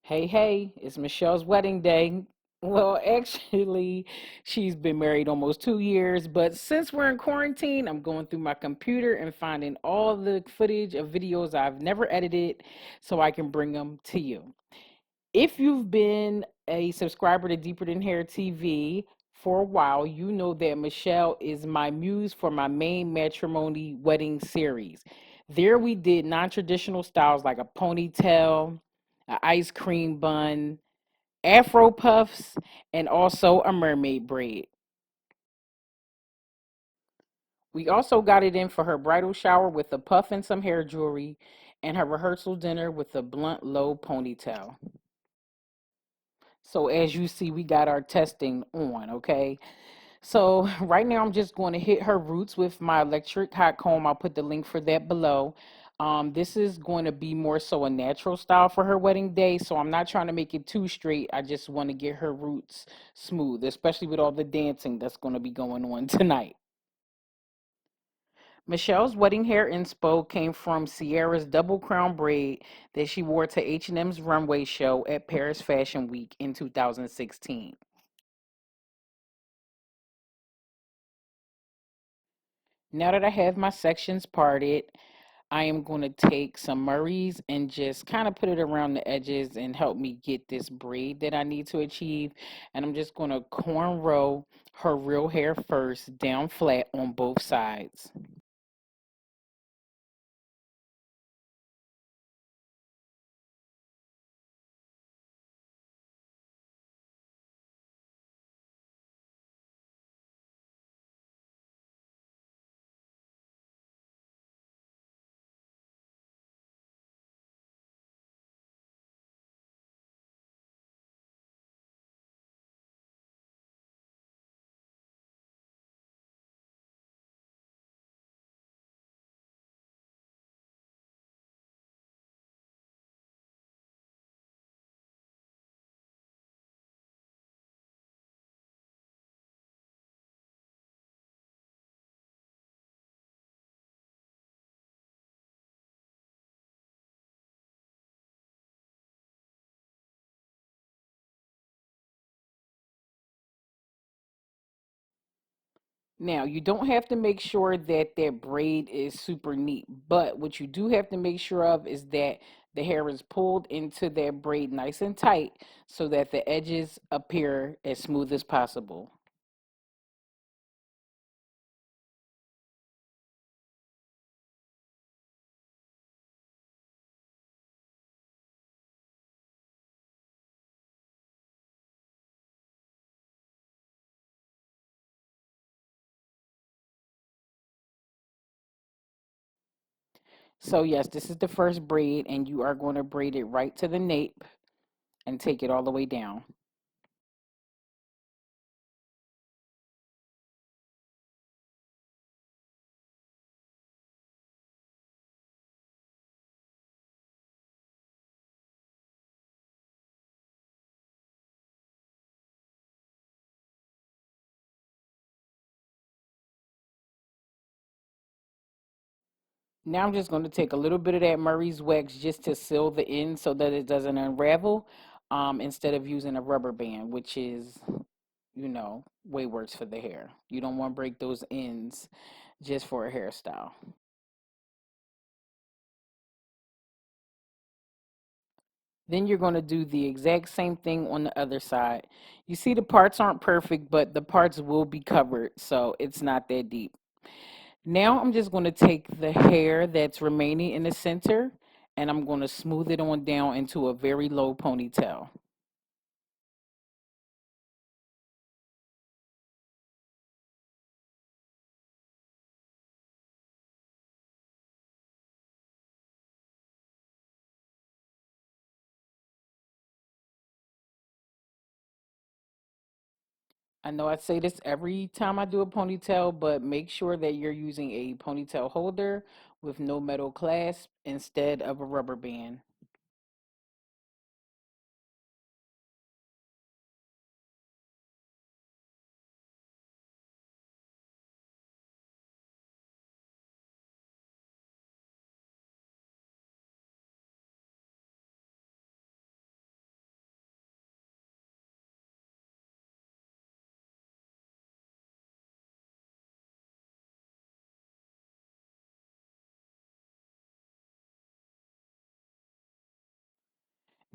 Hey, hey, it's Michelle's wedding day. Well, actually, she's been married almost 2 years, but since we're in quarantine, I'm going through my computer and finding all the footage of videos I've never edited so I can bring them to you. If you've been a subscriber to Deeper Than Hair TV for a while, you know that Michelle is my muse for my main matrimony wedding series. There we did non-traditional styles like a ponytail, an ice cream bun, afro puffs, and also a mermaid braid. We also got it in for her bridal shower with a puff and some hair jewelry, and her rehearsal dinner with a blunt low ponytail. So as you see, we got our testing on, okay? So right now I'm just going to hit her roots with my electric hot comb. I'll put the link for that below. This is going to be more so a natural style for her wedding day, so I'm not trying to make it too straight. I just want to get her roots smooth, especially with all the dancing that's going to be going on tonight. Michelle's wedding hair inspo came from Ciara's double crown braid that she wore to H&M's runway show at Paris Fashion Week in 2016. Now that I have my sections parted, I am going to take some Murray's and just kind of put it around the edges and help me get this braid that I need to achieve. And I'm just going to cornrow her real hair first down flat on both sides. Now, you don't have to make sure that that braid is super neat, but what you do have to make sure of is that the hair is pulled into that braid nice and tight so that the edges appear as smooth as possible. So, yes, this is the first braid, and you are going to braid it right to the nape and take it all the way down. Now I'm just going to take a little bit of that Murray's wax just to seal the end so that it doesn't unravel, instead of using a rubber band, which is, way worse for the hair. You don't want to break those ends just for a hairstyle. Then you're going to do the exact same thing on the other side. You see the parts aren't perfect, but the parts will be covered, so it's not that deep. Now I'm just going to take the hair that's remaining in the center and I'm going to smooth it on down into a very low ponytail. I know I say this every time I do a ponytail, but make sure that you're using a ponytail holder with no metal clasp instead of a rubber band.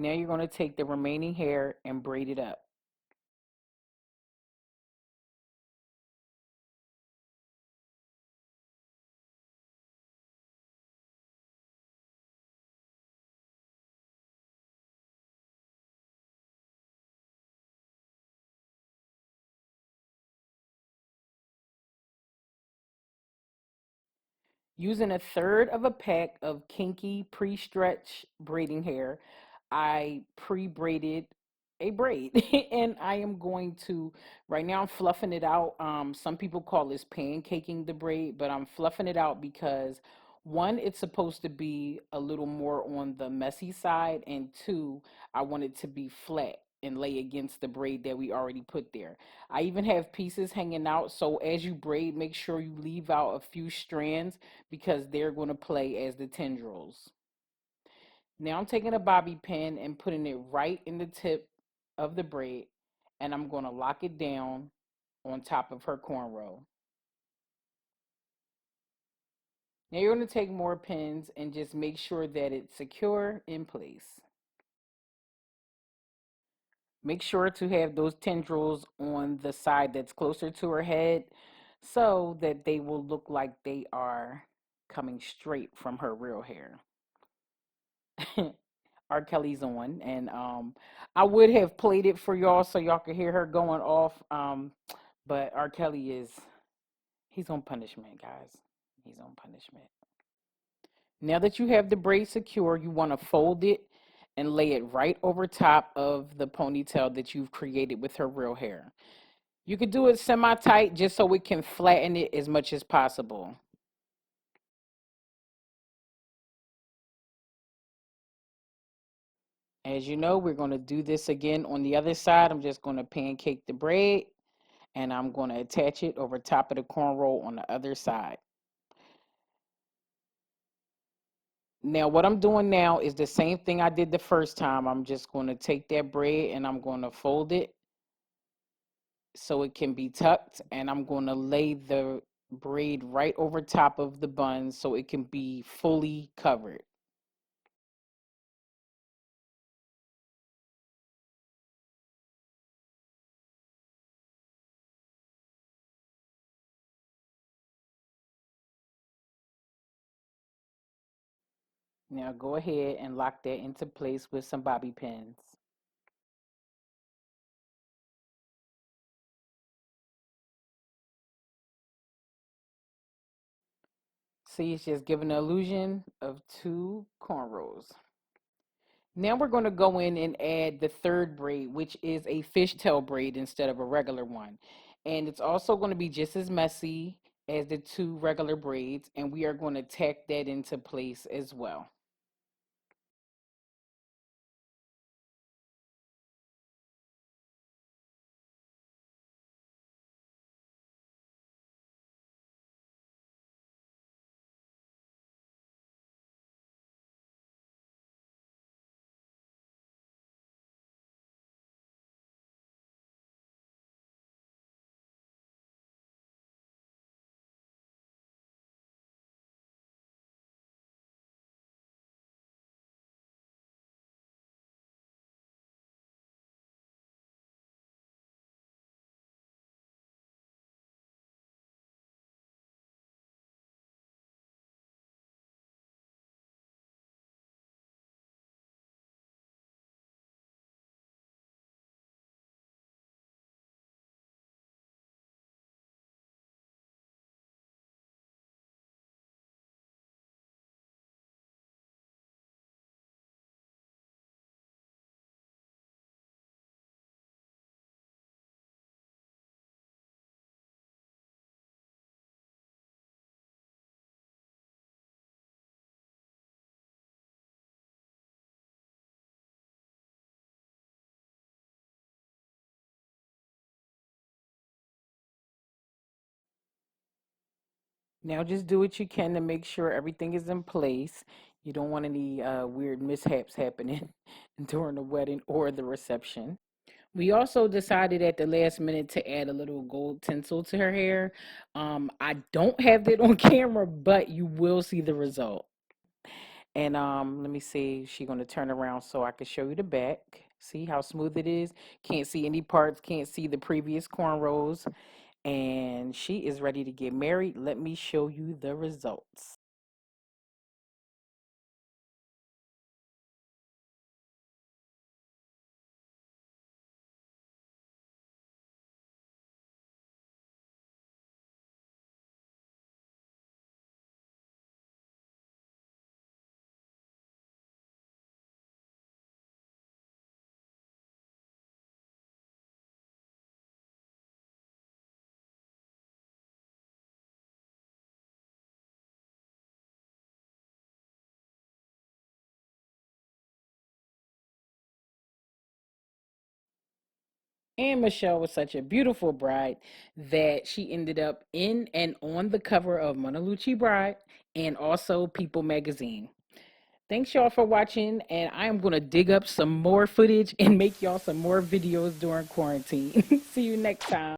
Now you're going to take the remaining hair and braid it up. Using a third of a pack of kinky pre-stretch braiding hair, I pre-braided a braid and I am going to right now I'm fluffing it out. Some people call this pancaking the braid, but I'm fluffing it out because one, it's supposed to be a little more on the messy side, and two, I want it to be flat and lay against the braid that we already put there. I even have pieces hanging out, so as you braid, make sure you leave out a few strands because they're going to play as the tendrils. Now I'm taking a bobby pin and putting it right in the tip of the braid, and I'm going to lock it down on top of her cornrow. Now you're going to take more pins and just make sure that it's secure in place. Make sure to have those tendrils on the side that's closer to her head so that they will look like they are coming straight from her real hair. R.Kelly's on, and I would have played it for y'all so y'all could hear her going off. But R.Kelly he's on punishment, guys. He's on punishment. Now that you have the braid secure, you want to fold it and lay it right over top of the ponytail that you've created with her real hair. You could do it semi-tight just so it can flatten it as much as possible. As you know, we're going to do this again on the other side. I'm just going to pancake the braid and I'm going to attach it over top of the cornrow on the other side. Now, what I'm doing now is the same thing I did the first time. I'm just going to take that braid and I'm going to fold it so it can be tucked, and I'm going to lay the braid right over top of the bun so it can be fully covered. Now go ahead and lock that into place with some bobby pins. See, it's just giving the illusion of two cornrows. Now we're going to go in and add the third braid, which is a fishtail braid instead of a regular one. And it's also going to be just as messy as the two regular braids, and we are going to tack that into place as well. Now just do what you can to make sure everything is in place. You don't want any weird mishaps happening during the wedding or the reception. We also decided at the last minute to add a little gold tinsel to her hair. I don't have it on camera, but you will see the result. And let me see, she gonna turn around so I can show you the back. See how smooth it is? Can't see any parts, can't see the previous cornrows. And she is ready to get married. Let me show you the results. And Michelle was such a beautiful bride that she ended up in and on the cover of Monaleucci Bride and also People magazine. Thanks y'all for watching, and I am going to dig up some more footage and make y'all some more videos during quarantine. See you next time.